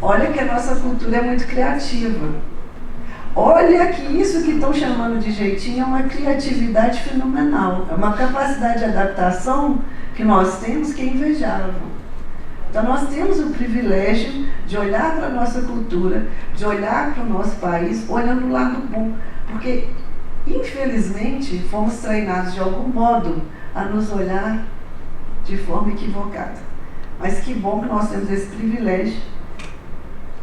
Olha que a nossa cultura é muito criativa. Olha que isso que estão chamando de jeitinho é uma criatividade fenomenal. É uma capacidade de adaptação que nós temos que é invejável. Então nós temos o privilégio de olhar para a nossa cultura, de olhar para o nosso país, olhando o lado bom. Porque, infelizmente, fomos treinados de algum modo a nos olhar de forma equivocada. Mas que bom que nós temos esse privilégio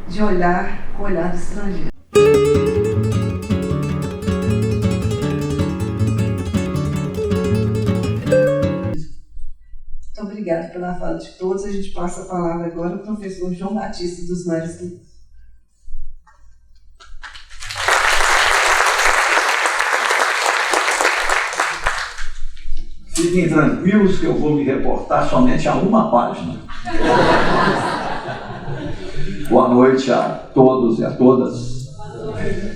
de olhar com o olhar do estrangeiro. Muito obrigada pela fala de todos. A gente passa a palavra agora ao professor João Batista dos Mares Livres. Fiquem tranquilos que eu vou me reportar somente a uma página. Boa noite a todos e a todas.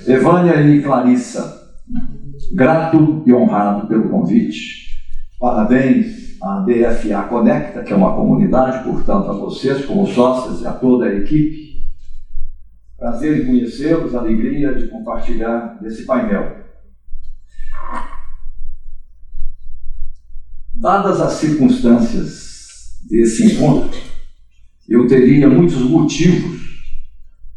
Evânia e Clarissa, grato e honrado pelo convite. Parabéns à BFA Conecta, que é uma comunidade, portanto a vocês como sócios e a toda a equipe. Prazer em conhecê-los, alegria de compartilhar desse painel. Dadas as circunstâncias desse encontro, eu teria muitos motivos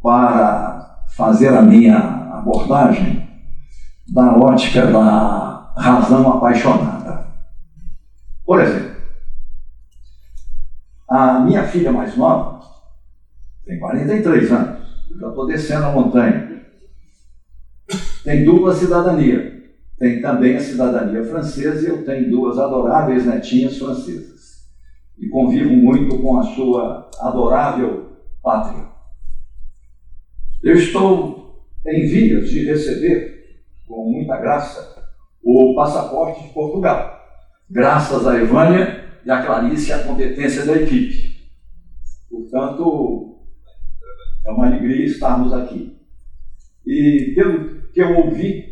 para fazer a minha abordagem da ótica da razão apaixonada. Por exemplo, a minha filha mais nova tem 43 anos, eu já estou descendo a montanha, tem dupla cidadania. Tem também a cidadania francesa e eu tenho duas adoráveis netinhas francesas. E convivo muito com a sua adorável pátria. Eu estou em vias de receber, com muita graça, o passaporte de Portugal, graças a Evânia e a Clarice e a competência da equipe. Portanto, é uma alegria estarmos aqui. E pelo que eu ouvi,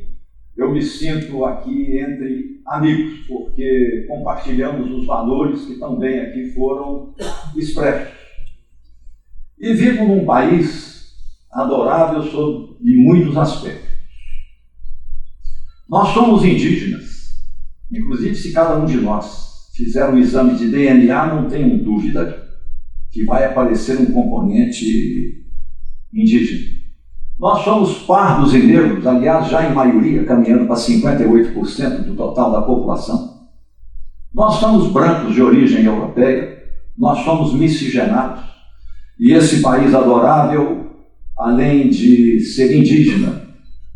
eu me sinto aqui entre amigos, porque compartilhamos os valores que também aqui foram expressos. E vivo num país adorável sob muitos aspectos. Nós somos indígenas. Inclusive, se cada um de nós fizer um exame de DNA, não tenho dúvida que vai aparecer um componente indígena. Nós somos pardos e negros, aliás, já em maioria, caminhando para 58% do total da população. Nós somos brancos de origem europeia, nós somos miscigenados. E esse país adorável, além de ser indígena,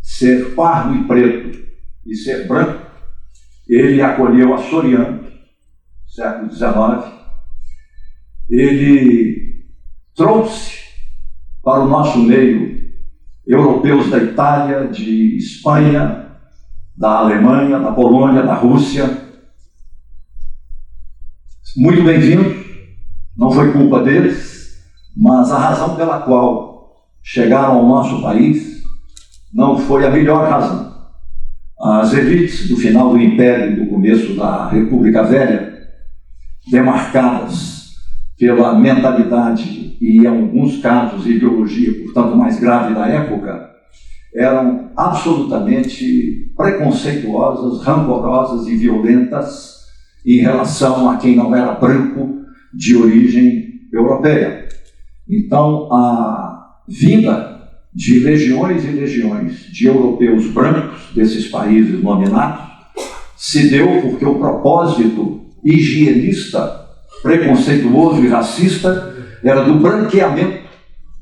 ser pardo e preto e ser branco, ele acolheu açorianos, século XIX. Ele trouxe para o nosso meio europeus da Itália, de Espanha, da Alemanha, da Polônia, da Rússia. Muito bem-vindos, não foi culpa deles, mas a razão pela qual chegaram ao nosso país não foi a melhor razão. As elites do final do Império e do começo da República Velha, demarcadas pela mentalidade e, em alguns casos, ideologia, portanto, mais grave da época, eram absolutamente preconceituosas, rancorosas e violentas em relação a quem não era branco de origem europeia. Então, a vinda de legiões e legiões de europeus brancos desses países nominados se deu porque o propósito higienista, preconceituoso e racista era do branqueamento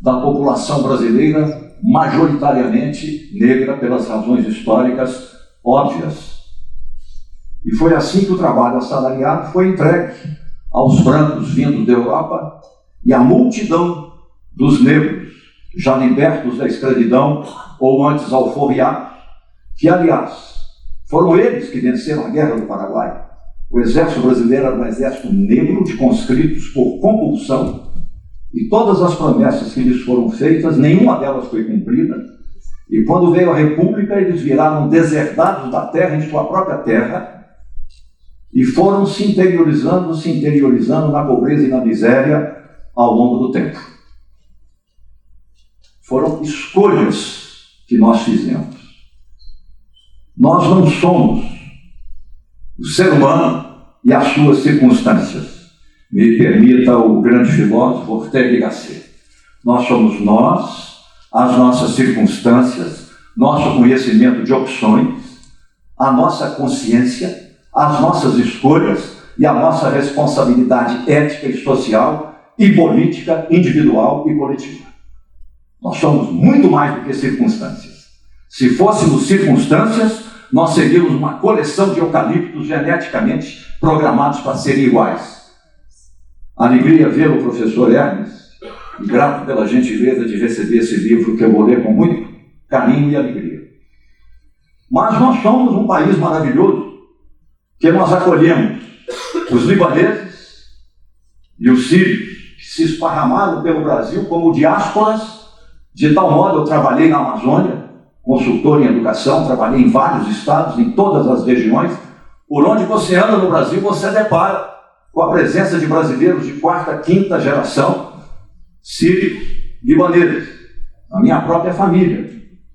da população brasileira, majoritariamente negra, pelas razões históricas óbvias. E foi assim que o trabalho assalariado foi entregue aos brancos vindos da Europa e à multidão dos negros, já libertos da escravidão ou antes alforriados, que, aliás, foram eles que venceram a Guerra do Paraguai. O exército brasileiro era um exército negro de conscritos por compulsão, e todas as promessas que lhes foram feitas, nenhuma delas foi cumprida. E quando veio a República, eles viraram deserdados da terra, em sua própria terra, e foram se interiorizando na pobreza e na miséria ao longo do tempo. foram escolhas que nós fizemos. Nós não somos o ser humano e as suas circunstâncias. Me permita o grande filósofo Ortega y Gasset. Nós somos nós, as nossas circunstâncias, nosso conhecimento de opções, a nossa consciência, as nossas escolhas e a nossa responsabilidade ética e social e política, individual e coletiva. Nós somos muito mais do que circunstâncias. Se fôssemos circunstâncias, nós seríamos uma coleção de eucaliptos geneticamente programados para serem iguais. Alegria vê-lo, professor Hermes, e grato pela gentileza de receber esse livro que eu vou ler com muito carinho e alegria. Mas nós somos um país maravilhoso, que nós acolhemos os libaneses e os sírios, que se esparramaram pelo Brasil como diásporas. De tal modo, eu trabalhei na Amazônia, consultor em educação, trabalhei em vários estados, em todas as regiões. Por onde você anda no Brasil, você depara com a presença de brasileiros de quarta, quinta geração, sírios, libaneses. A minha própria família,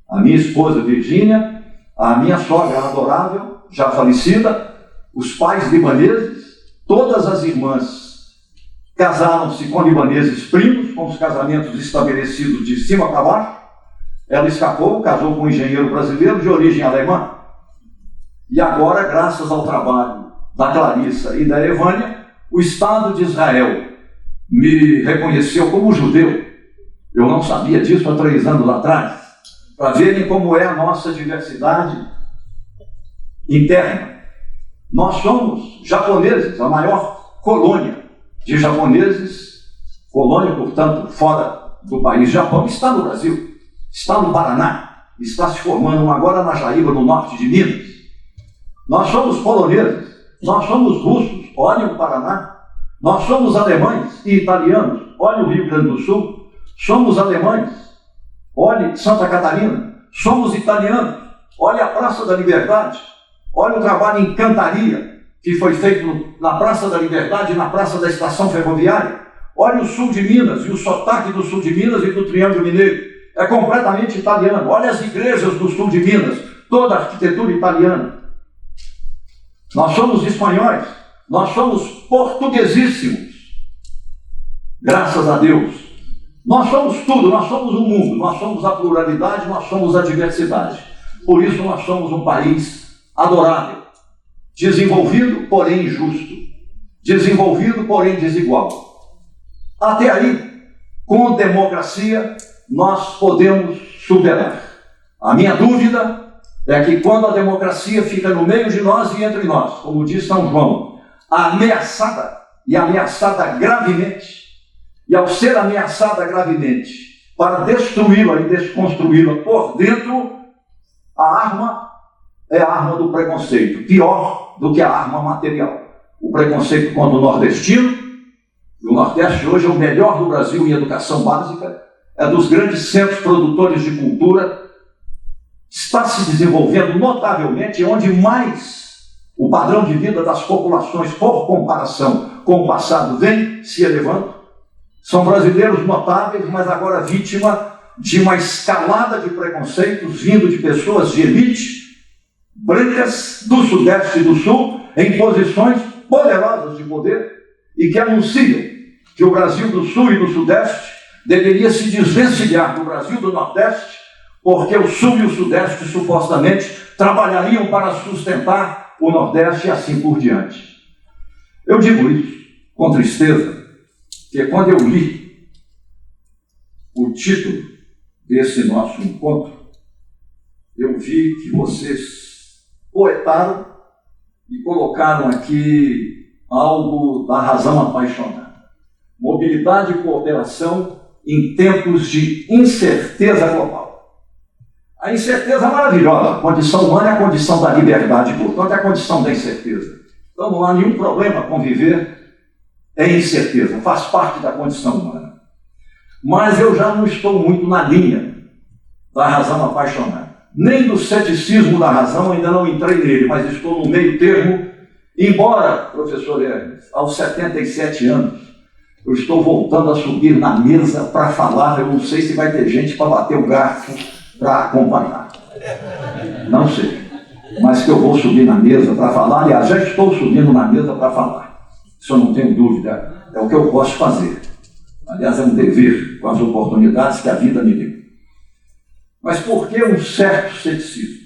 a minha esposa Virgínia, a minha sogra adorável, já falecida, os pais libaneses, todas as irmãs casaram-se com libaneses primos, com os casamentos estabelecidos de cima para baixo. Ela escapou, casou com um engenheiro brasileiro de origem alemã. E agora, graças ao trabalho da Clarissa e da Evânia, o Estado de Israel me reconheceu como judeu. Eu não sabia disso há 3 anos atrás, para verem como é a nossa diversidade interna. Nós somos japoneses, a maior colônia de japoneses, colônia, portanto, fora do país Japão, está no Brasil, está no Paraná, está se formando agora na Jaíba, no norte de Minas. Nós somos poloneses, nós somos russos, olhem o Paraná. Nós somos alemães e italianos, olhem o Rio Grande do Sul. Somos alemães, olhe Santa Catarina. Somos italianos, olhe a Praça da Liberdade. Olhe o trabalho em cantaria que foi feito na Praça da Liberdade e na Praça da Estação Ferroviária. Olhe o sul de Minas e o sotaque do sul de Minas e do Triângulo Mineiro. É completamente italiano. Olhe as igrejas do sul de Minas, toda a arquitetura italiana. Nós somos espanhóis, nós somos portuguesíssimos. Graças a Deus. Nós somos tudo, nós somos o mundo, nós somos a pluralidade, nós somos a diversidade. Por isso nós somos um país adorável, desenvolvido, porém injusto, desenvolvido, porém desigual. Até aí, com democracia, nós podemos superar. A minha dúvida é que quando a democracia fica no meio de nós e entre nós, como diz São João, ameaçada, e ameaçada gravemente, e ao ser ameaçada gravemente, para destruí-la e desconstruí-la por dentro, a arma é a arma do preconceito, pior do que a arma material. O preconceito contra o nordestino, e o Nordeste hoje é o melhor do Brasil em educação básica, é dos grandes centros produtores de cultura, está se desenvolvendo notavelmente, onde mais o padrão de vida das populações, por comparação com o passado, vem se elevando. São brasileiros notáveis, mas agora vítima de uma escalada de preconceitos vindo de pessoas de elite, brancas do Sudeste e do Sul, em posições poderosas de poder, e que anunciam que o Brasil do Sul e do Sudeste deveria se desvencilhar do Brasil do Nordeste, porque o Sul e o Sudeste supostamente trabalhariam para sustentar o Nordeste e assim por diante. Eu digo isso com tristeza, porque quando eu li o título desse nosso encontro, eu vi que vocês poetaram e colocaram aqui algo da razão apaixonada. Mobilidade e cooperação em tempos de incerteza global. A incerteza é maravilhosa. A condição humana é a condição da liberdade, portanto é a condição da incerteza. Então não há nenhum problema conviver em incerteza, faz parte da condição humana. Mas eu já não estou muito na linha da razão apaixonada. Nem do ceticismo da razão, ainda não entrei nele, mas estou no meio termo, embora, professor Hermes, aos 77 anos, eu estou voltando a subir na mesa para falar, eu não sei se vai ter gente para bater o garfo para acompanhar. Não sei. Mas que eu vou subir na mesa para falar, aliás, já estou subindo na mesa para falar. Isso eu não tenho dúvida, é o que eu posso fazer. Aliás, é um dever com as oportunidades que a vida me deu. Mas por que um certo ceticismo?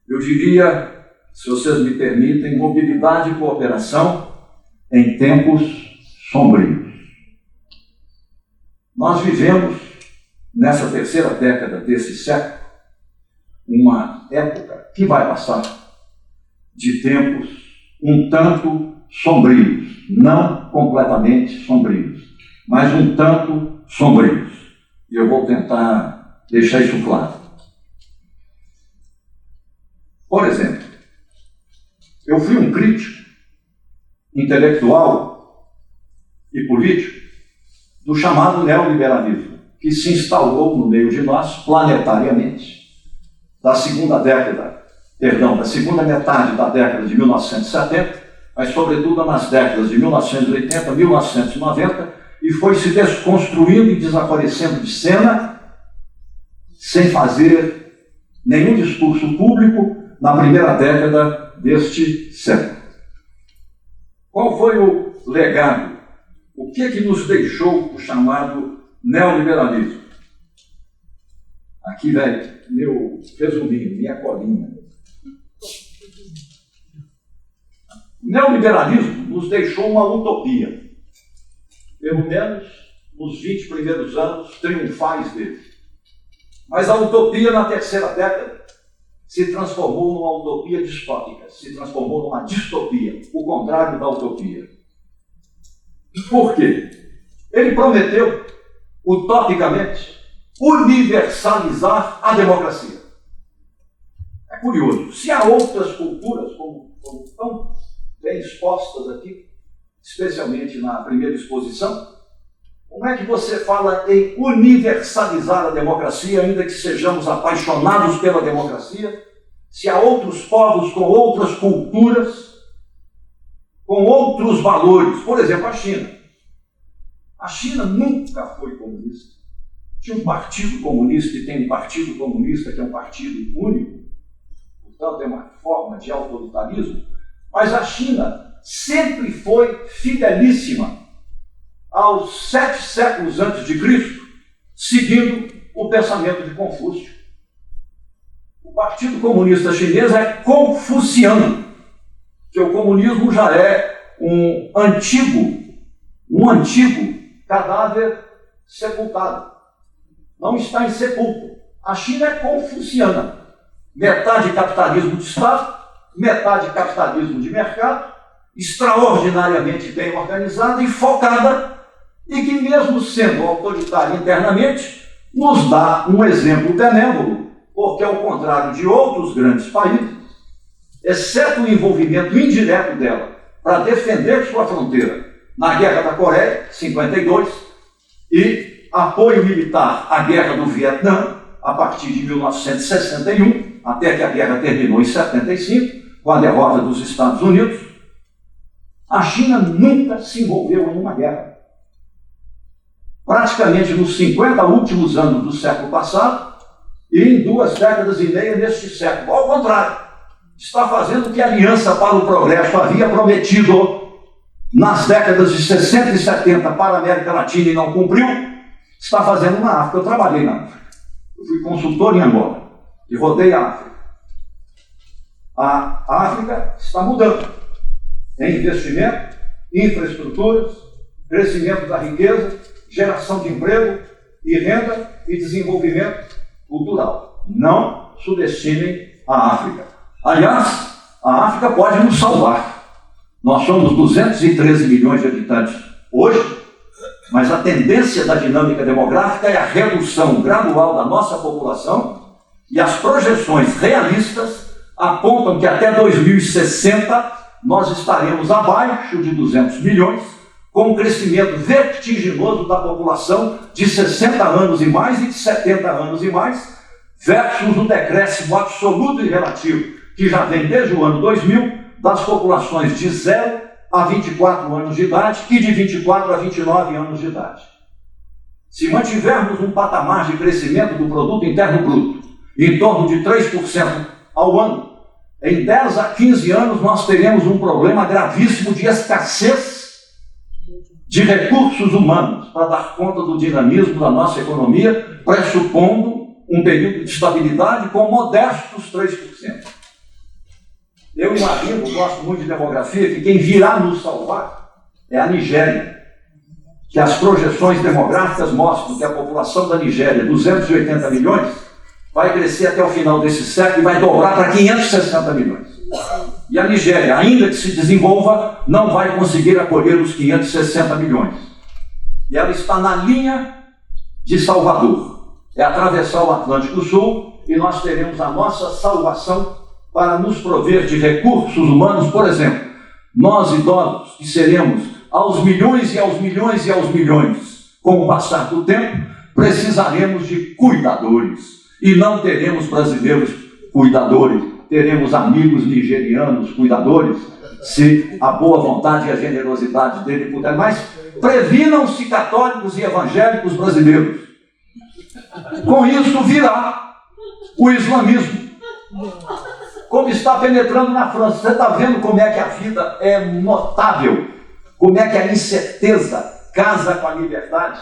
Eu diria, se vocês me permitem, mobilidade e cooperação em tempos sombrios. Nós vivemos, nessa terceira década desse século, uma época que vai passar de tempos um tanto sombrios, não completamente sombrios, mas um tanto sombrios. E eu vou tentar deixar isso claro. Por exemplo, eu fui um crítico intelectual e político do chamado neoliberalismo, que se instaurou no meio de nós planetariamente, da segunda metade da década de 1970, mas sobretudo nas décadas de 1980, 1990, e foi se desconstruindo e desaparecendo de cena, sem fazer nenhum discurso público na primeira década deste século. Qual foi o legado? O que nos deixou o chamado neoliberalismo? Aqui, velho, meu resuminho, minha colinha. O neoliberalismo nos deixou uma utopia, pelo menos nos 20 primeiros anos triunfais dele. Mas a utopia na terceira década se transformou numa utopia distópica, se transformou numa distopia, o contrário da utopia. Por quê? Ele prometeu, utopicamente, universalizar a democracia. É curioso, se há outras culturas, como estão bem expostas aqui, especialmente na primeira exposição, como é que você fala em universalizar a democracia, ainda que sejamos apaixonados pela democracia, se há outros povos com outras culturas, com outros valores? Por exemplo, a China. A China nunca foi comunista. Tinha um partido comunista e tem um partido comunista que é um partido único, portanto é uma forma de autoritarismo, mas a China sempre foi fidelíssima aos 7 séculos antes de Cristo, seguindo o pensamento de Confúcio. O Partido Comunista Chinês é confuciano, que o comunismo já é um antigo cadáver sepultado. Não está em sepulcro. A China é confuciana. Metade capitalismo de Estado, metade capitalismo de mercado, extraordinariamente bem organizada e focada, e que mesmo sendo autoritária internamente, nos dá um exemplo benévolo, porque ao contrário de outros grandes países, exceto o envolvimento indireto dela para defender sua fronteira na Guerra da Coreia, 52, e apoio militar à Guerra do Vietnã, a partir de 1961, até que a guerra terminou em 75, com a derrota dos Estados Unidos, a China nunca se envolveu em uma guerra. Praticamente nos 50 últimos anos do século passado e em 2 décadas e meia neste século. Ao contrário, está fazendo o que a Aliança para o Progresso havia prometido nas décadas de 60 e 70 para a América Latina e não cumpriu, está fazendo na África. Eu trabalhei na África. Eu fui consultor em Angola e rodei a África. A África está mudando em investimento, infraestruturas, crescimento da riqueza, geração de emprego e renda e desenvolvimento cultural. Não subestimem a África. Aliás, a África pode nos salvar. Nós somos 213 milhões de habitantes hoje, mas a tendência da dinâmica demográfica é a redução gradual da nossa população e as projeções realistas apontam que até 2060 nós estaremos abaixo de 200 milhões, com um crescimento vertiginoso da população de 60 anos e mais e de 70 anos e mais, versus o decréscimo absoluto e relativo, que já vem desde o ano 2000, das populações de 0 a 24 anos de idade e de 24 a 29 anos de idade. Se mantivermos um patamar de crescimento do produto interno bruto em torno de 3% ao ano, em 10 a 15 anos nós teremos um problema gravíssimo de escassez de recursos humanos para dar conta do dinamismo da nossa economia, pressupondo um período de estabilidade com modestos 3%. Eu imagino, gosto muito de demografia, que quem virá nos salvar é a Nigéria, que as projeções demográficas mostram que a população da Nigéria, 280 milhões, vai crescer até o final desse século e vai dobrar para 560 milhões. E a Nigéria, ainda que se desenvolva, não vai conseguir acolher os 560 milhões. E ela está na linha de Salvador. É atravessar o Atlântico Sul e nós teremos a nossa salvação para nos prover de recursos humanos. Por exemplo, nós idosos, que seremos aos milhões e aos milhões e aos milhões, com o passar do tempo, precisaremos de cuidadores. E não teremos brasileiros cuidadores, teremos amigos nigerianos cuidadores, se a boa vontade e a generosidade dele puder. Mas previnam-se católicos e evangélicos brasileiros. Com isso virá o islamismo, como está penetrando na França. Você está vendo como é que a vida é notável, como é que a incerteza casa com a liberdade.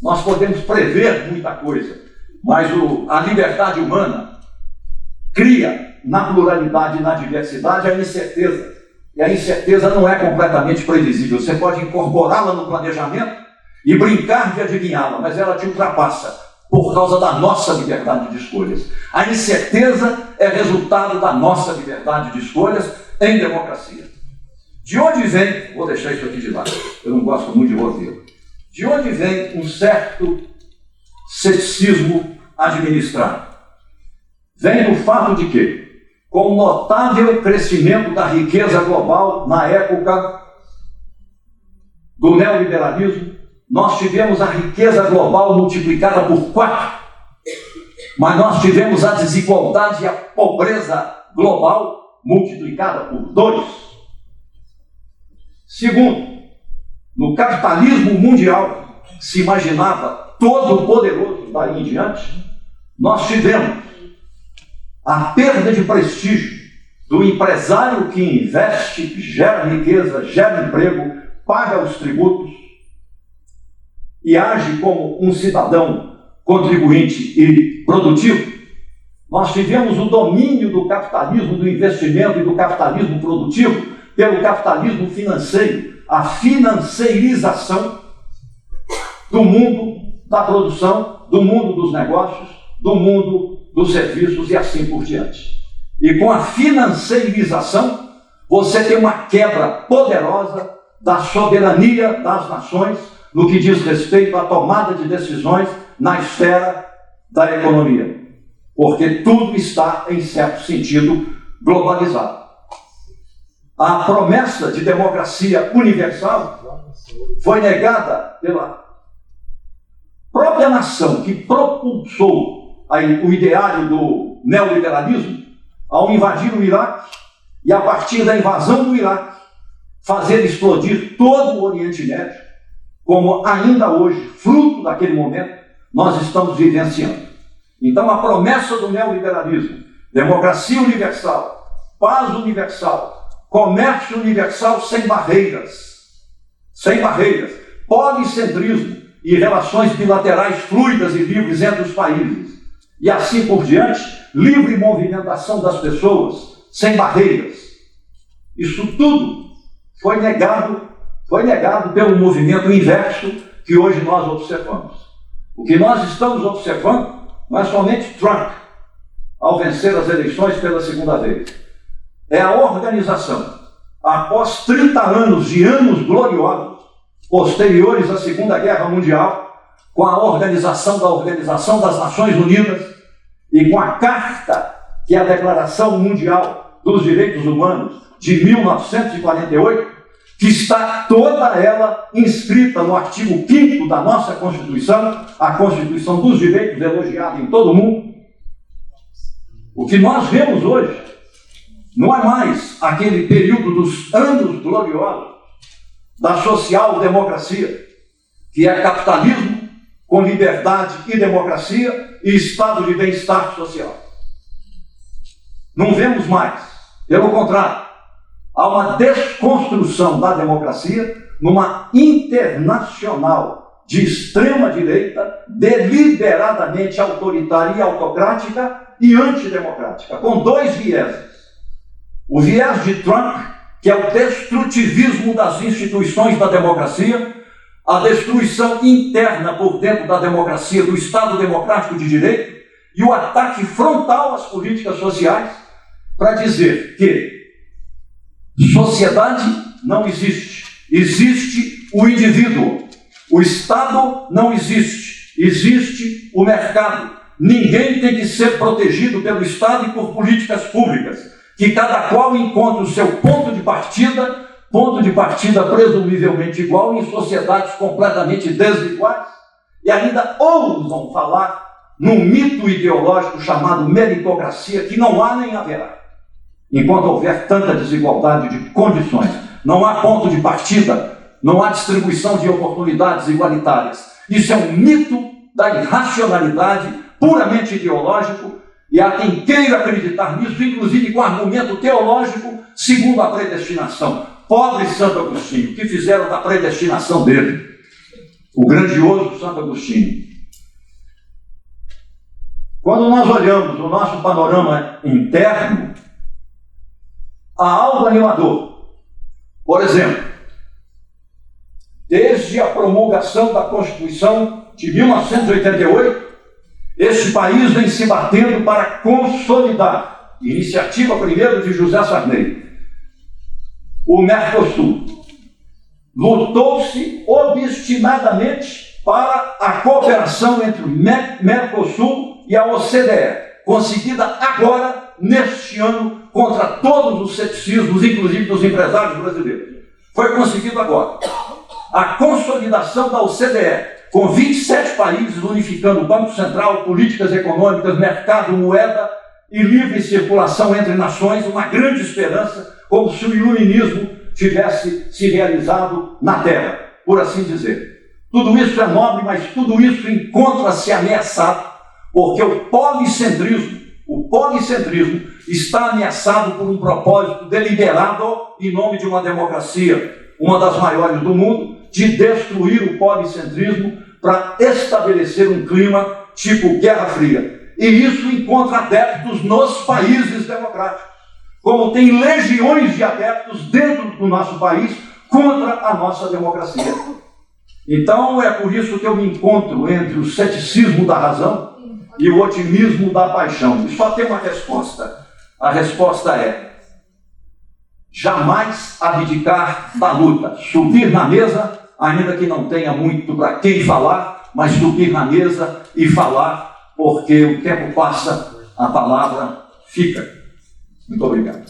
Nós podemos prever muita coisa, mas a liberdade humana cria na pluralidade e na diversidade a incerteza. E a incerteza não é completamente previsível. Você pode incorporá-la no planejamento e brincar de adivinhá-la, mas ela te ultrapassa por causa da nossa liberdade de escolhas. A incerteza é resultado da nossa liberdade de escolhas em democracia. De onde vem, vou deixar isso aqui de lado, eu não gosto muito de roteiro, de onde vem um certo ceticismo administrado? Vem do fato de que, com o notável crescimento da riqueza global na época do neoliberalismo, nós tivemos a riqueza global multiplicada por 4, mas nós tivemos a desigualdade e a pobreza global multiplicada por 2. Segundo, no capitalismo mundial, que se imaginava todo poderoso daí em diante, nós tivemos a perda de prestígio do empresário que investe, gera riqueza, gera emprego, paga os tributos e age como um cidadão contribuinte e produtivo. Nós tivemos o domínio do capitalismo, do investimento e do capitalismo produtivo pelo capitalismo financeiro, a financeirização do mundo da produção, do mundo dos negócios, do mundo dos serviços e assim por diante. E com a financeirização, você tem uma quebra poderosa da soberania das nações no que diz respeito à tomada de decisões na esfera da economia. Porque tudo está, em certo sentido, globalizado. A promessa de democracia universal foi negada pela própria nação que propulsou o ideário do neoliberalismo ao invadir o Iraque e, a partir da invasão do Iraque, fazer explodir todo o Oriente Médio, como ainda hoje, fruto daquele momento, nós estamos vivenciando. Então, a promessa do neoliberalismo, democracia universal, paz universal, comércio universal sem barreiras, policentrismo e relações bilaterais fluidas e livres entre os países, e assim por diante, livre movimentação das pessoas, sem barreiras. Isso tudo foi negado pelo movimento inverso que hoje nós observamos. O que nós estamos observando não é somente Trump, ao vencer as eleições pela segunda vez. É a organização, após 30 anos de anos gloriosos, posteriores à Segunda Guerra Mundial, com a organização da Organização das Nações Unidas e com a Carta, que é a Declaração Mundial dos Direitos Humanos de 1948, que está toda ela inscrita no artigo 5º da nossa Constituição, a Constituição dos Direitos, elogiada em todo o mundo. O que nós vemos hoje Não é mais aquele período dos anos gloriosos da social-democracia, que é capitalismo com liberdade e democracia e estado de bem-estar social. Não vemos mais. Pelo contrário, há uma desconstrução da democracia numa internacional de extrema-direita, deliberadamente autoritária e autocrática e antidemocrática, com dois vieses. O viés de Trump, que é o destrutivismo das instituições da democracia, a destruição interna por dentro da democracia, do Estado democrático de direito, e o ataque frontal às políticas sociais, para dizer que sociedade não existe, existe o indivíduo. O Estado não existe, existe o mercado. Ninguém tem que ser protegido pelo Estado e por políticas públicas, que cada qual encontre o seu ponto de partida presumivelmente igual em sociedades completamente desiguais, e ainda ousam falar num mito ideológico chamado meritocracia, que não há nem haverá. Enquanto houver tanta desigualdade de condições, não há ponto de partida, não há distribuição de oportunidades igualitárias. Isso é um mito da irracionalidade, puramente ideológico, e há quem queira acreditar nisso, inclusive com argumento teológico, segundo a predestinação. Pobre Santo Agostinho, o que fizeram da predestinação dele? O grandioso Santo Agostinho. Quando nós olhamos o nosso panorama interno, há algo animador. Por exemplo, desde a promulgação da Constituição de 1988, este país vem se batendo para consolidar, iniciativa primeiro de José Sarney, o Mercosul. Lutou-se obstinadamente para a cooperação entre o Mercosul e a OCDE, conseguida agora, neste ano, contra todos os ceticismos, inclusive dos empresários brasileiros. Foi conseguido agora. A consolidação da OCDE, com 27 países unificando o Banco Central, políticas econômicas, mercado, moeda e livre circulação entre nações, uma grande esperança, como se o iluminismo tivesse se realizado na Terra, por assim dizer. Tudo isso é nobre, mas tudo isso encontra-se ameaçado, porque o policentrismo está ameaçado por um propósito deliberado em nome de uma democracia, uma das maiores do mundo, de destruir o policentrismo para estabelecer um clima tipo Guerra Fria. E isso encontra adeptos nos países democráticos, como tem legiões de adeptos dentro do nosso país contra a nossa democracia. Então é por isso que eu me encontro entre o ceticismo da razão e o otimismo da paixão. E só tem uma resposta. A resposta é: jamais abdicar da luta. Subir na mesa, ainda que não tenha muito para quem falar, mas subir na mesa e falar, porque o tempo passa, a palavra fica. Muito obrigado.